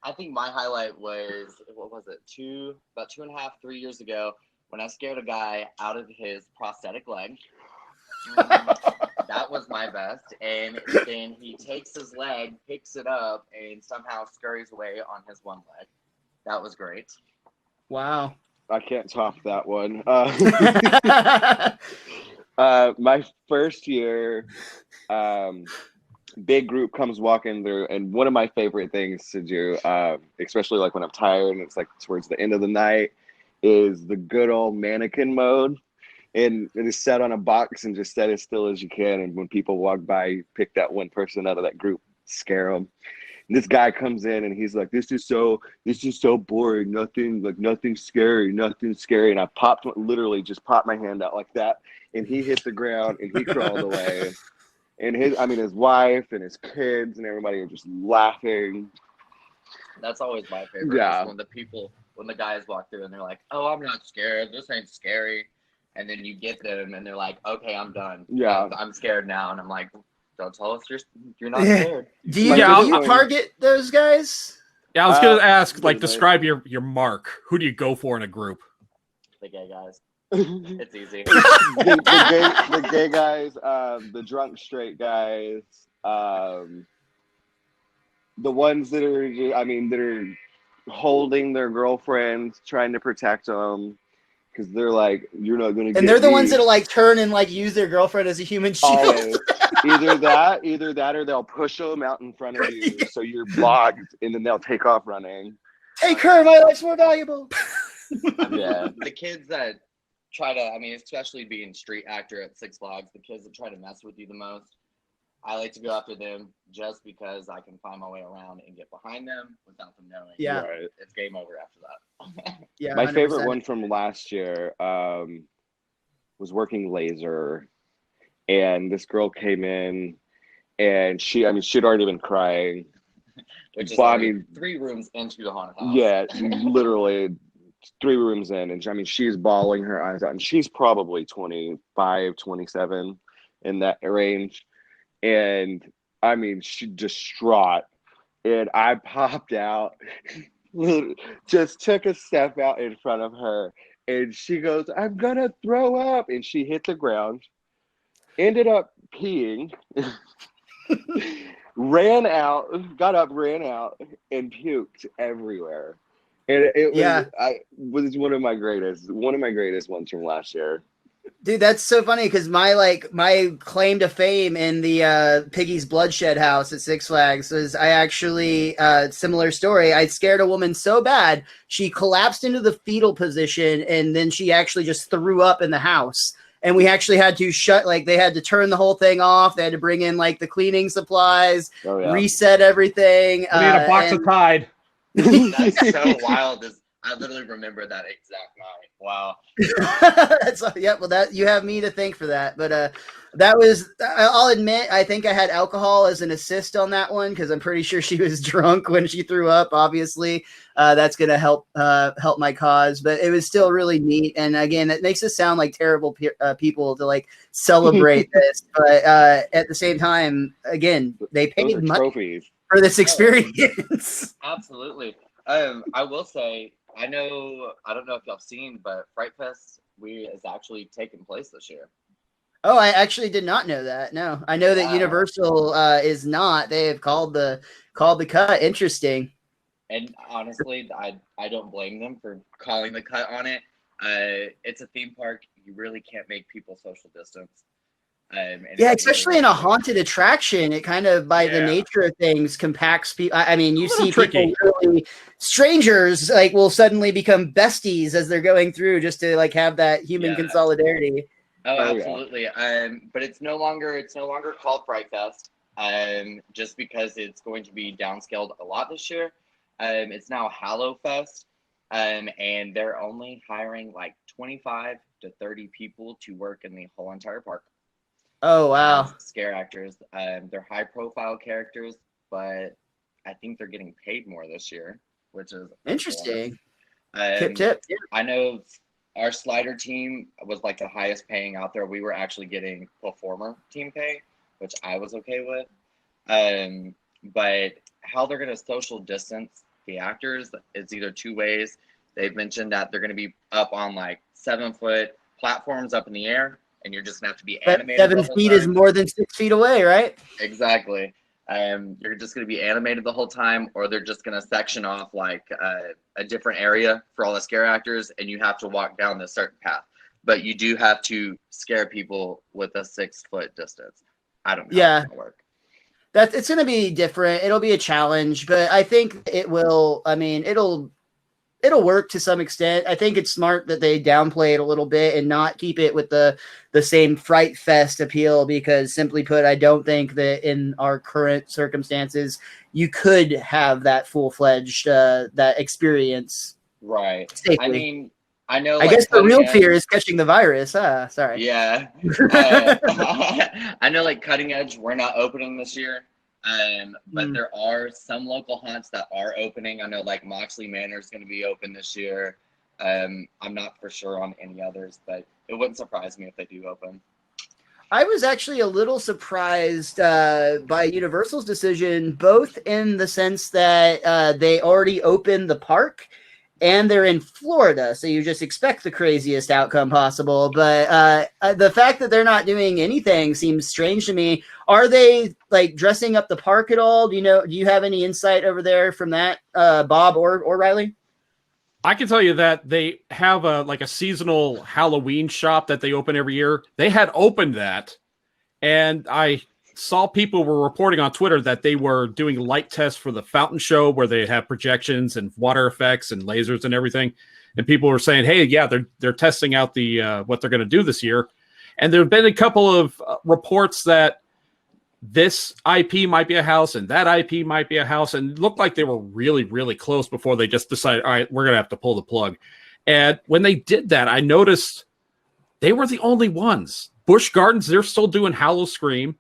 I think my highlight was, what was it? About 2.5, 3 years ago when I scared a guy out of his prosthetic leg. That was my best. And then he takes his leg, picks it up, and somehow scurries away on his one leg. That was great. Wow. I can't top that one. My first year, big group comes walking through, and one of my favorite things to do, especially like when I'm tired and it's like towards the end of the night, is the good old mannequin mode. And it is set on a box and just set as still as you can. And when people walk by, you pick that one person out of that group, scare them. And this guy comes in and he's like, this is so boring. Nothing scary. And I literally just popped my hand out like that. And he hit the ground and he crawled away. And his wife and his kids and everybody are just laughing. That's always my favorite. Yeah. When the guys walk through and they're like, oh, I'm not scared. This ain't scary. And then you get them and they're like, okay, I'm done. Yeah. I'm scared now. And I'm like, don't tell us you're not scared. Do you target those guys? Yeah, I was going to ask, describe your mark. Who do you go for in a group? The gay guys. It's easy. the gay guys, the drunk straight guys, the ones that are holding their girlfriends, trying to protect them. Because they're like, you're not going to get And they're the me. ones that'll turn and use their girlfriend as a human shield. Always. Either that or they'll push them out in front of you so you're bogged and then they'll take off running. Take her, my life's more valuable. Yeah. The kids that try to, especially being street actor at Six Flags, the kids that try to mess with you the most, I like to go after them just because I can find my way around and get behind them without them knowing. Yeah. Right. It's game over after that. Yeah. My 100%. favorite one from last year was working laser. And this girl came in and she'd already been crying. Which is 3 rooms into the haunted house. Yeah, literally 3 rooms in. And she's bawling her eyes out. And she's probably 25, 27 in that range. And she distraught. And I popped out, just took a step out in front of her. And she goes, I'm going to throw up. And she hit the ground, ended up peeing, ran out, ran out, and puked everywhere. And it was one of my greatest ones from last year. Dude, that's so funny because my claim to fame in the Piggy's Bloodshed house at Six Flags is I actually similar story. I scared a woman so bad she collapsed into the fetal position and then she actually just threw up in the house. And we actually had to they had to turn the whole thing off. They had to bring in the cleaning supplies, reset everything. We need a box of Tide. That's so wild. I literally remember that exact night. Wow. Well, you have me to thank for that. But that was, I'll admit, I think I had alcohol as an assist on that one because I'm pretty sure she was drunk when she threw up. Obviously, that's going to help my cause. But it was still really neat. And again, it makes us sound like terrible people to celebrate this. But at the same time, again, they paid money trophies for this experience. Absolutely. I will say, I don't know if y'all seen, but Fright Fest is actually taking place this year. Oh, I actually did not know that. No, I know that Universal is not. They have called the cut. Interesting. And honestly, I don't blame them for calling the cut on it. It's a theme park. You really can't make people social distance. And Yeah, it's really especially in a nice. haunted attraction, it kind of, by the Yeah. nature of things, compacts people. I mean, you A little see tricky. people literally, strangers like will suddenly become besties as they're going through just to like have that human Yeah. consolidarity. Oh, Oh, yeah. absolutely. But it's no longer called Fright Fest. Just because it's going to be downscaled a lot this year. It's now Hallow Fest. And they're only hiring like 25 to 30 people to work in the whole entire park Oh wow, as scare actors. They're high profile characters, but I think they're getting paid more this year, which is a bonus. interesting. Tip Um, tip. Yeah. I know our slider team was like the highest paying out there. We were actually getting performer team pay, which I was okay with. But how they're going to social distance the actors is either two ways. They've mentioned that they're going to be up on like 7-foot platforms up in the air, and you're just going to have to be But animated the 7 whole feet is time. more than 6 feet away, right? Exactly. You're just going to be animated the whole time, or they're just going to section off like a different area for all the scare actors, and you have to walk down this certain path. But you do have to scare people with a 6-foot distance. I don't know how it's going to work. It's going to be different. It'll be a challenge, but I think it will. I mean, it'll work to some extent. I think it's smart that they downplay it a little bit and not keep it with the same Fright Fest appeal, because simply put, I don't think that in our current circumstances you could have that full-fledged that experience. Right. Safely. I mean, I know. I guess the real fear is catching the virus. Sorry. Yeah. I know, like Cutting Edge, we're not opening this year. But there are some local haunts that are opening. I know, like Moxley Manor is going to be open this year. I'm not for sure on any others, but it wouldn't surprise me if they do open. I was actually a little surprised by Universal's decision, both in the sense that they already opened the park and they're in Florida, so you just expect the craziest outcome possible. But the fact that they're not doing anything seems strange to me. Are they like dressing up the park at all? Do you have any insight over there from that, Bob or Riley? I can tell you that they have a seasonal Halloween shop that they open every year. They had opened that, and I saw people were reporting on Twitter that they were doing light tests for the fountain show where they have projections and water effects and lasers and everything. And people were saying, hey, yeah, they're testing out the what they're going to do this year. And there have been a couple of reports that this IP might be a house and that IP might be a house, and it looked like they were really, really close before they just decided, all right, we're going to have to pull the plug. And when they did that, I noticed they were the only ones. Busch Gardens, they're still doing Howl-O-Scream.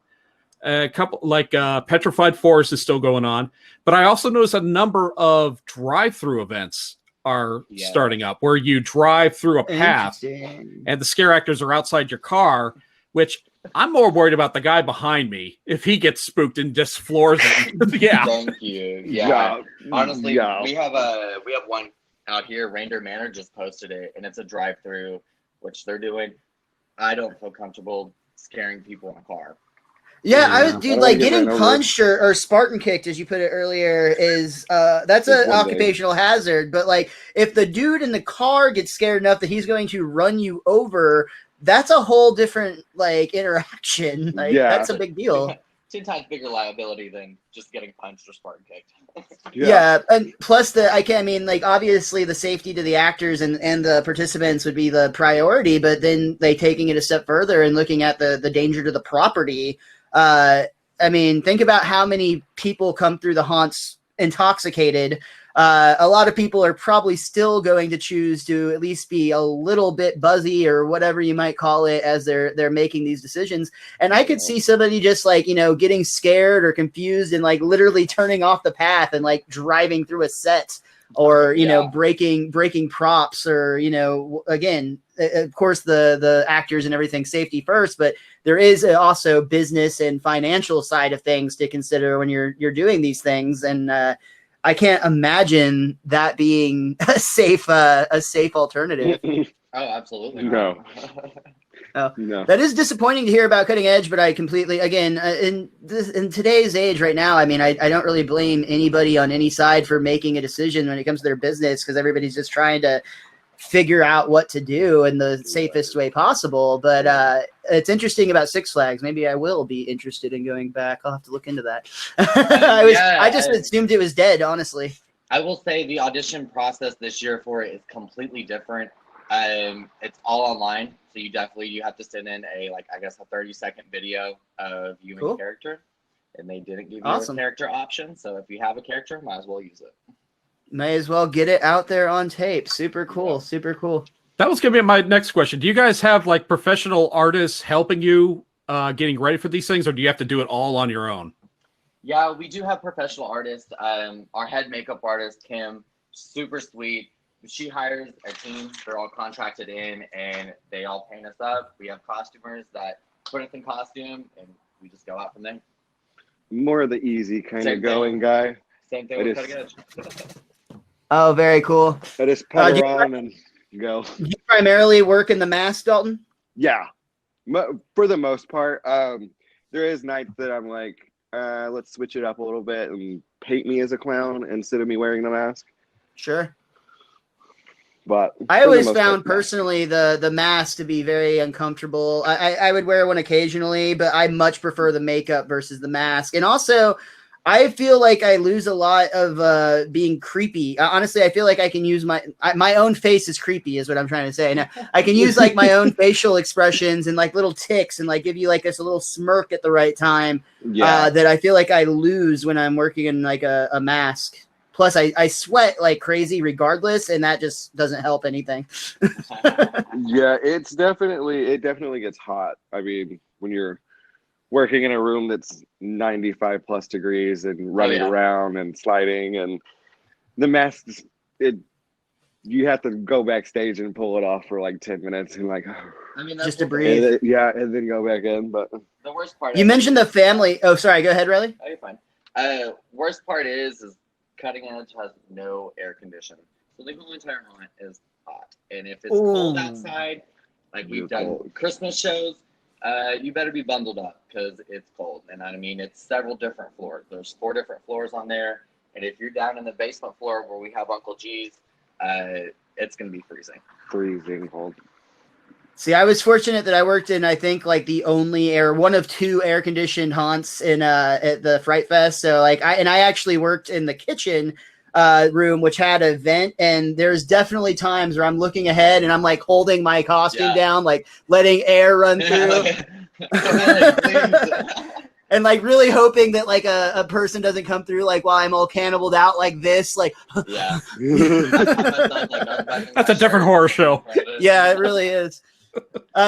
A couple like Petrified Forest is still going on, but I also noticed a number of drive-through events are starting up where you drive through a path and the scare actors are outside your car, which I'm more worried about the guy behind me if he gets spooked and just floors it. Yeah. Thank you. Yeah. Honestly, we have one out here. Reindeer Manor just posted it, and it's a drive-through, which they're doing. I don't feel comfortable scaring people in a car. Yeah, dude, like getting punched or Spartan kicked, as you put it earlier, is that's an occupational hazard. But like, if the dude in the car gets scared enough that he's going to run you over, that's a whole different like interaction. Like, that's a big deal. 10 times bigger liability than just getting punched or Spartan kicked. Yeah, and plus obviously the safety to the actors and the participants would be the priority, but then they taking it a step further and looking at the danger to the property. I mean, think about how many people come through the haunts intoxicated. A lot of people are probably still going to choose to at least be a little bit buzzy or whatever you might call it as they're making these decisions. And I could see somebody just like, getting scared or confused and like literally turning off the path and like driving through a set or, breaking props or, again, of course the actors and everything safety first, but there is also business and financial side of things to consider when you're doing these things. And, I can't imagine that being a safe alternative. Oh, absolutely. No. No. That is disappointing to hear about Cutting Edge, but I completely, again, in today's age right now, I mean, I don't really blame anybody on any side for making a decision when it comes to their business, because everybody's just trying to figure out what to do in the safest way possible. But it's interesting about Six Flags. Maybe I will be interested in going back. I'll have to look into that. I just assumed it was dead, honestly. I will say the audition process this year for it is completely different. It's all online, so you have to send in a 30-second video of you Cool. and character, and they didn't give you Awesome. a character option. So if you have a character, might as well use it. May as well get it out there on tape. Super cool. Yeah. Super cool. That was going to be my next question. Do you guys have like professional artists helping you getting ready for these things, or do you have to do it all on your own? Yeah, we do have professional artists. Our head makeup artist, Kim, super sweet. She hires a team. They're all contracted in, and they all paint us up. We have costumers that put us in costume, and we just go out from there. More of the easy kind Same of going thing. guy. Same thing It with is. Cutting Edge. Oh, very cool. I just put do her you- on and go. You primarily work in the mask, Dalton? Yeah, for the most part. There is nights that I'm like, let's switch it up a little bit and paint me as a clown instead of me wearing the mask. Sure. But I for the always most found part, personally the mask to be very uncomfortable. I would wear one occasionally, but I much prefer the makeup versus the mask. And also, I feel like I lose a lot of being creepy. Honestly, I feel like I can use my own face is creepy, is what I'm trying to say. Now, I can use like my own facial expressions and like little ticks and like give you like this little smirk at the right time. yeah, That I feel like I lose when I'm working in like a mask. Plus, I sweat like crazy regardless, and that just doesn't help anything. yeah, it definitely gets hot. I mean, when you're working in a room that's 95 plus degrees and running yeah. around and sliding, and the mask, you have to go backstage and pull it off for like 10 minutes and like, I mean, that's Just to what- breathe. and then go back in. But The worst part. You mentioned the family. Oh, sorry. Go ahead, Riley. Oh, you're fine. Worst part is Cutting Edge has no air conditioning, so the whole entire haunt is hot. And if it's cold Ooh. outside, like we've It's done cold. Christmas shows, you better be bundled up because it's cold. And I mean, it's several different floors. There's 4 different floors on there, and if you're down in the basement floor where we have Uncle G's, it's gonna be freezing. freezing cold. See, I was fortunate that I worked in, I think, like the only one of 2 air conditioned haunts in at the Fright Fest. So like I actually worked in the kitchen room, which had a vent, and there's definitely times where I'm looking ahead and I'm like holding my costume down, like letting air run through. And like really hoping that like a person doesn't come through like while I'm all cannibaled out like this, like Yeah. That's a different horror show. yeah, it really is.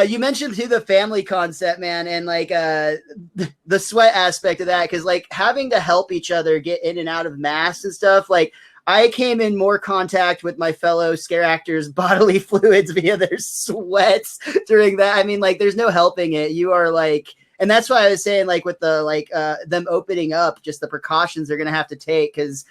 You mentioned too the family concept, man, and like the sweat aspect of that, because like having to help each other get in and out of masks and stuff, like I came in more contact with my fellow scare actors' bodily fluids via their sweats during that. I mean, like there's no helping it. You are like, and that's why I was saying like with the like them opening up, just the precautions they're gonna have to take, because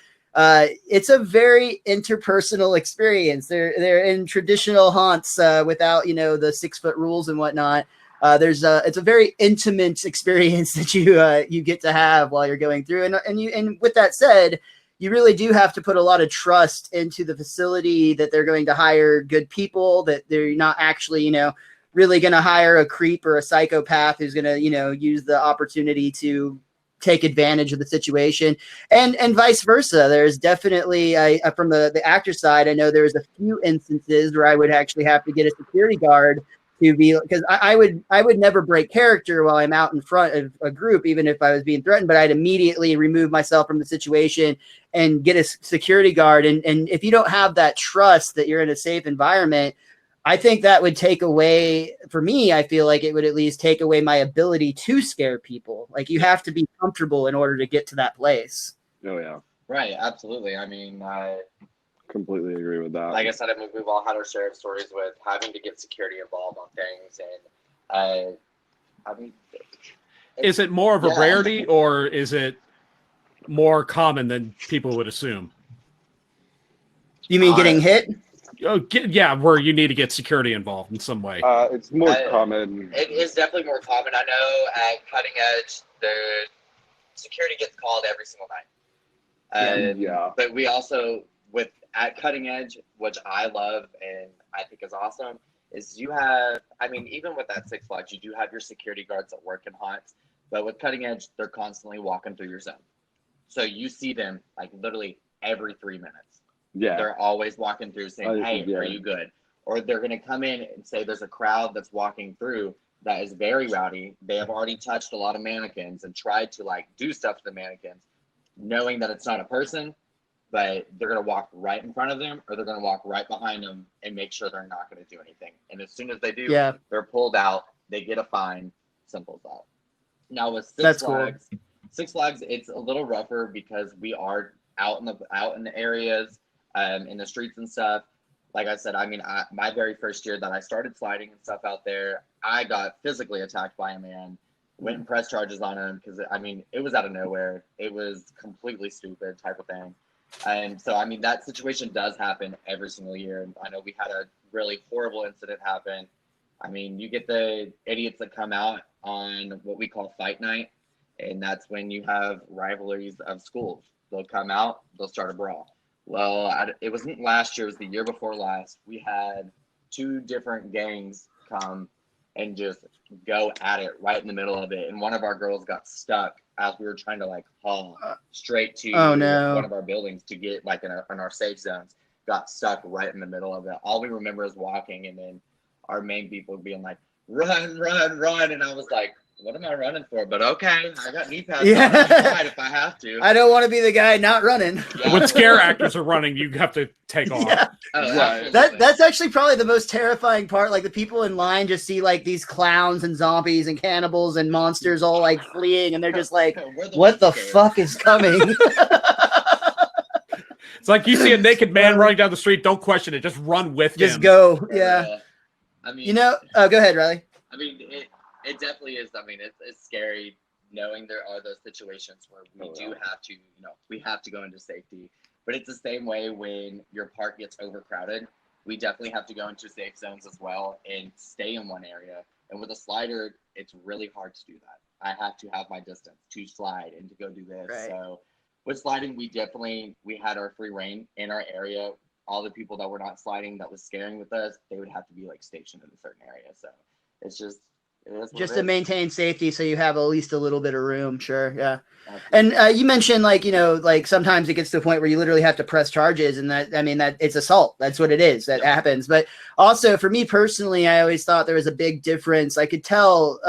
it's a very interpersonal experience. They're in traditional haunts without the 6-foot rules and whatnot. It's a very intimate experience that you get to have while you're going through. And with that said, you really do have to put a lot of trust into the facility that they're going to hire good people, that they're not actually really going to hire a creep or a psychopath who's going to use the opportunity to take advantage of the situation, and vice versa. There's definitely from the actor side, I know there's a few instances where I would actually have to get a security guard to be, because I would never break character while I'm out in front of a group, even if I was being threatened, but I'd immediately remove myself from the situation and get a security guard. And if you don't have that trust that you're in a safe environment, I think that would take away, for me, I feel like it would at least take away my ability to scare people. Like you have to be comfortable in order to get to that place. Oh yeah, Right, absolutely. I mean, completely agree with that. like I said, I mean, we've all had our share of stories with having to get security involved on things, and I mean, Is it more of a Yeah. rarity, or is it more common than people would assume? You mean getting hit? Oh, yeah, where you need to get security involved in some way. It's more common. it is definitely more common. I know at Cutting Edge, the security gets called every single night. Yeah. But we also, with at Cutting Edge, which I love and I think is awesome, is you have, I mean, even with that Six Flags, you do have your security guards that work in haunts, but with Cutting Edge, they're constantly walking through your zone. So you see them like literally every 3 minutes. Yeah. They're always walking through saying, hey, are you good? Or they're going to come in and say there's a crowd that's walking through that is very rowdy. They have already touched a lot of mannequins and tried to like do stuff to the mannequins, knowing that it's not a person, but they're going to walk right in front of them or they're going to walk right behind them and make sure they're not going to do anything. And as soon as they do, they're pulled out, they get a fine, simple as that. Now with Six Flags, Six Flags, it's a little rougher because we are out in the areas, in the streets and stuff. Like I said, I mean, my very first year that I started sliding and stuff out there, I got physically attacked by a man, went and pressed charges on him because, I mean, it was out of nowhere. It was completely stupid type of thing. And so, I mean, that situation does happen every single year. And I know we had a really horrible incident happen. I mean, you get the idiots that come out on what we call fight night, and that's when you have rivalries of schools. They'll come out, they'll start a brawl. Well, it wasn't last year, it was the year before last. We had 2 different gangs come and just go at it right in the middle of it. And one of our girls got stuck as we were trying to like haul straight to one of our buildings to get like in our safe zones. Got stuck right in the middle of it. All we remember is walking and then our main people being like, run, run, run. And I was like, what am I running for? But okay, I got knee pads on. I'll if I have to. I don't want to be the guy not running. Yeah. When scare actors are running, you have to take off. Yeah. Oh, that's actually probably the most terrifying part. Like the people in line just see like these clowns and zombies and cannibals and monsters all like fleeing, and they're just like, "What the fuck is coming?" It's like you see a naked man running down the street. Don't question it. Just run with him. Just go. Yeah. I mean, you know. Oh, go ahead, Riley. I mean, it definitely is. I mean, it's scary knowing there are those situations where we do have to, we have to go into safety. But it's the same way when your park gets overcrowded. We definitely have to go into safe zones as well and stay in one area. And with a slider, it's really hard to do that. I have to have my distance to slide and to go do this. Right. So with sliding, we had our free reign in our area. All the people that were not sliding that was scaring with us, they would have to be like stationed in a certain area. So it's just to maintain safety, so you have at least a little bit of room. Sure, yeah. And you mentioned like sometimes it gets to a point where you literally have to press charges, and that it's assault. That's what it is. That happens. But also for me personally, I always thought there was a big difference. I could tell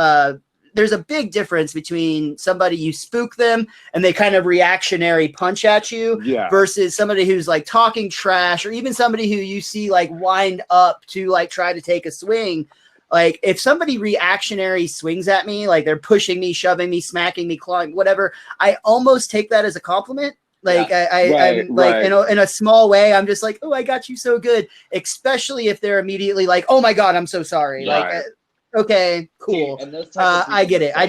there's a big difference between somebody you spook them and they kind of reactionary punch at you versus somebody who's like talking trash, or even somebody who you see like wind up to like try to take a swing. Like if somebody reactionary swings at me, like they're pushing me, shoving me, smacking me, clawing, whatever, I almost take that as a compliment. Like I'm like, in a small way, I'm just like, oh, I got you so good. Especially if they're immediately like, oh my God, I'm so sorry. Like, okay, cool. I get it. I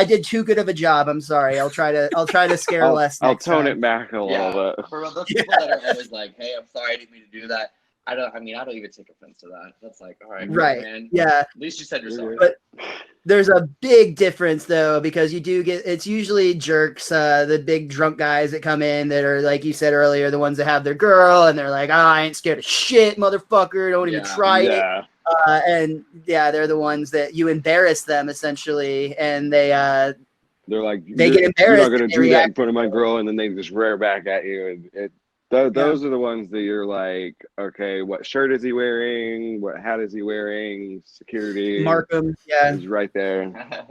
did too good of a job. I'm sorry. I'll try to scare less. I'll tone it back a little bit. For those people that are always like, hey, I'm sorry, I didn't mean to do that. I don't even take offense to that. That's like, all right, right, man. Yeah. At least you said you're sorry. But there's a big difference though, because you do get, it's usually jerks, the big drunk guys that come in that are, like you said earlier, the ones that have their girl and they're like, I ain't scared of shit, motherfucker. Don't even try it. And they're the ones that you embarrass them essentially, and they're like, they get embarrassed. You're not going to do that in front of my girl, and then they just rear back at you. And those are the ones that you're like, okay, what shirt is he wearing? What hat is he wearing? Security. Markham, is right there.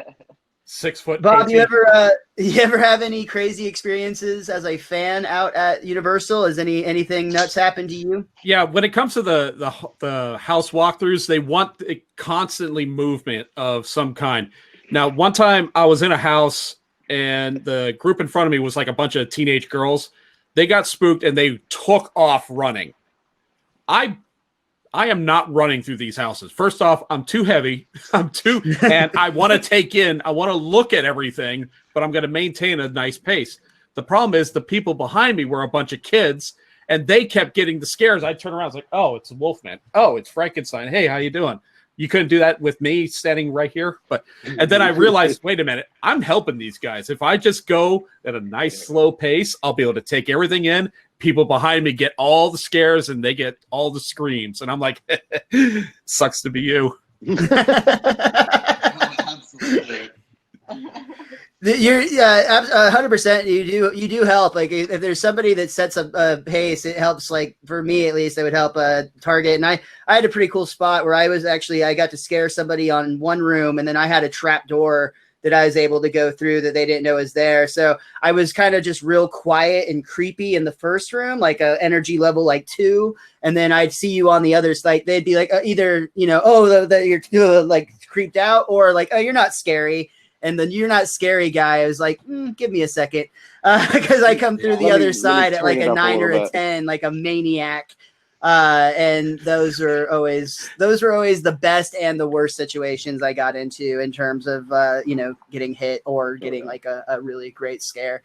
6 foot. Bob, you ever have any crazy experiences as a fan out at Universal? Has anything nuts happened to you? Yeah, when it comes to the house walkthroughs, they want constantly movement of some kind. Now, one time I was in a house and the group in front of me was like a bunch of teenage girls. They got spooked and they took off running. I am not running through these houses. First off, I'm too heavy. And I want to look at everything, but I'm going to maintain a nice pace. The problem is the people behind me were a bunch of kids and they kept getting the scares. I turn around, I was like, oh, it's Wolfman. Oh, it's Frankenstein. Hey, how you doing? You couldn't do that with me standing right here. And then I realized, wait a minute, I'm helping these guys. If I just go at a nice slow pace, I'll be able to take everything in people behind me get all the scares and they get all the screams. And I'm like, sucks to be you. Absolutely. You're 100%. You do help. Like if there's somebody that sets a pace, it helps. Like for me, at least, it would help target. And I had a pretty cool spot where I got to scare somebody on one room, and then I had a trap door that I was able to go through that they didn't know was there. So I was kind of just real quiet and creepy in the first room, like a energy level like 2, and then I'd see you on the other side. They'd be like either you're like creeped out, or like, oh, you're not scary. And then you're not scary guy. I was like, give me a second. Because I come through the other side at like a 9 or a 10, like a maniac. And those were always the best and the worst situations I got into in terms of, getting hit or getting like a really great scare.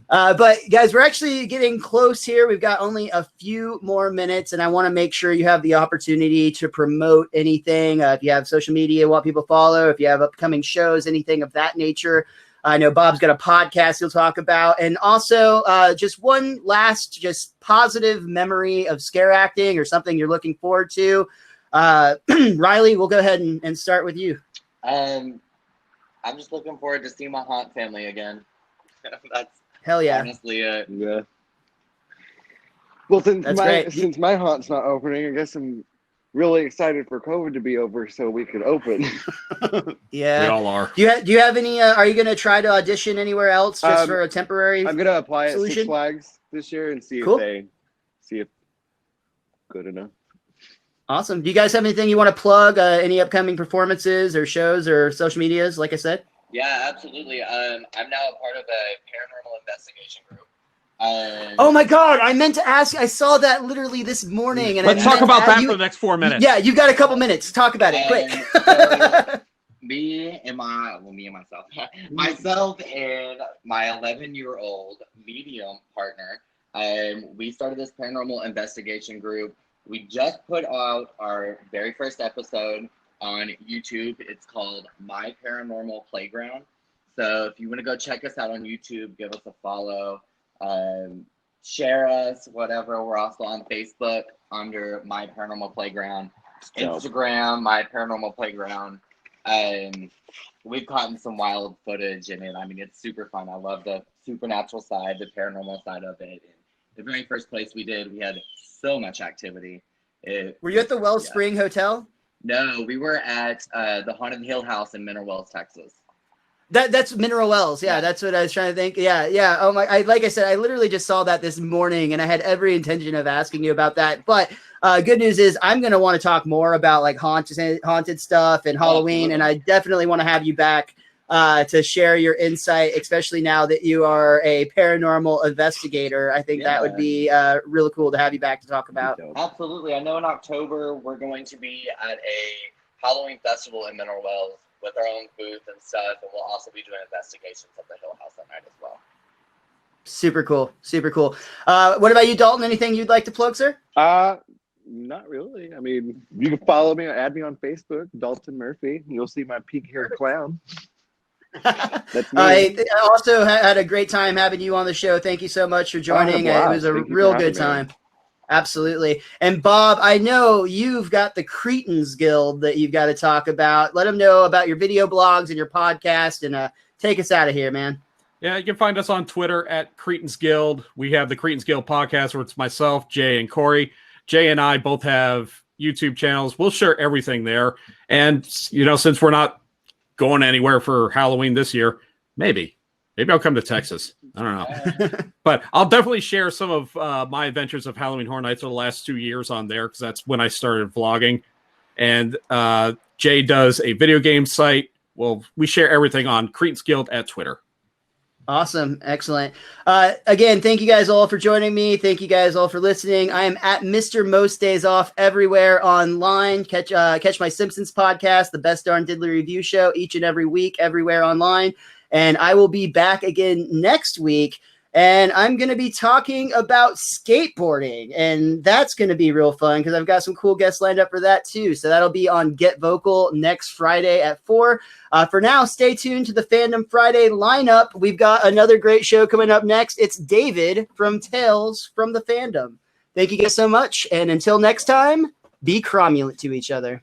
But guys, we're actually getting close here. We've got only a few more minutes, and I want to make sure you have the opportunity to promote anything. If you have social media, want people to follow, if you have upcoming shows, anything of that nature. I know Bob's got a podcast he'll talk about. And also just one last just positive memory of scare acting or something you're looking forward to. Riley, we'll go ahead and start with you. I'm just looking forward to seeing my haunt family again. That's Hell yeah. honestly it. Yeah. Well, That's great. since my haunt's not opening, I guess I'm really excited for COVID to be over so we could open. We all are. Do you have any? Are you going to try to audition anywhere else just for a temporary? I'm gonna apply at solution? Six Flags this year and see Cool. if good enough. Awesome. Do you guys have anything you want to plug? Any upcoming performances or shows or social medias? Like I said. Yeah, absolutely. I'm now a part of a paranormal investigation group. Oh my God! I meant to ask. I saw that literally this morning, and Let's talk about that for the next 4 minutes. Yeah, you got a couple minutes. Talk about it quick. So, me and myself, myself and my 11-year-old medium partner. We started this paranormal investigation group. We just put out our very first episode on YouTube. It's called My Paranormal Playground. So if you want to go check us out on YouTube, give us a follow, share us, whatever. We're also on Facebook under My Paranormal Playground, Instagram, My Paranormal Playground. We've gotten some wild footage in it. I mean, it's super fun. I love the supernatural side, the paranormal side of it. And the very first place we did, we had so much activity. Were you at the Wellspring Hotel? No, we were at the Haunted Hill House in Mineral Wells, Texas. That's Mineral Wells. Yeah, that's what I was trying to think. Yeah. Oh my! Like I said, I literally just saw that this morning, and I had every intention of asking you about that. But good news is, I'm going to want to talk more about like haunted stuff and Halloween, and I definitely want to have you back to share your insight, especially now that you are a paranormal investigator. I think that would be really cool to have you back to talk about. Absolutely. I know in October we're going to be at a Halloween festival in Mineral Wells with our own booth and stuff, and we'll also be doing investigations at the Hill House that night as well. Super cool. What about you, Dalton? Anything you'd like to plug, sir? Not really. I mean, you can follow me, add me on Facebook, Dalton Murphy. You'll see my pink hair clown. That's me. I also had a great time having you on the show. Thank you so much for joining. It was a real good time. Absolutely. And Bob, I know you've got the Cretans Guild that you've got to talk about. Let them know about your video blogs and your podcast, and take us out of here, man. Yeah, you can find us on Twitter at Cretans Guild. We have the Cretans Guild podcast where it's myself, Jay, and Corey. Jay and I both have YouTube channels. We'll share everything there. And, since we're not going anywhere for Halloween this year, maybe I'll come to Texas. I don't know. But I'll definitely share some of my adventures of Halloween Horror Nights for the last 2 years on there, because that's when I started vlogging. And Jay does a video game site. Well, we share everything on Cretans Guild at Twitter. Awesome. Excellent. Again, thank you guys all for joining me. Thank you guys all for listening. I am at Mr. Most Days Off everywhere online. Catch my Simpsons podcast, the Best Darn Diddly Review Show, each and every week, everywhere online. And I will be back again next week And I'm going to be talking about skateboarding, and that's going to be real fun because I've got some cool guests lined up for that too. So that'll be on Get Vocal next Friday at 4. For now, stay tuned to the Fandom Friday lineup. We've got another great show coming up next. It's David from Tales from the Fandom. Thank you guys so much, and until next time, be cromulent to each other.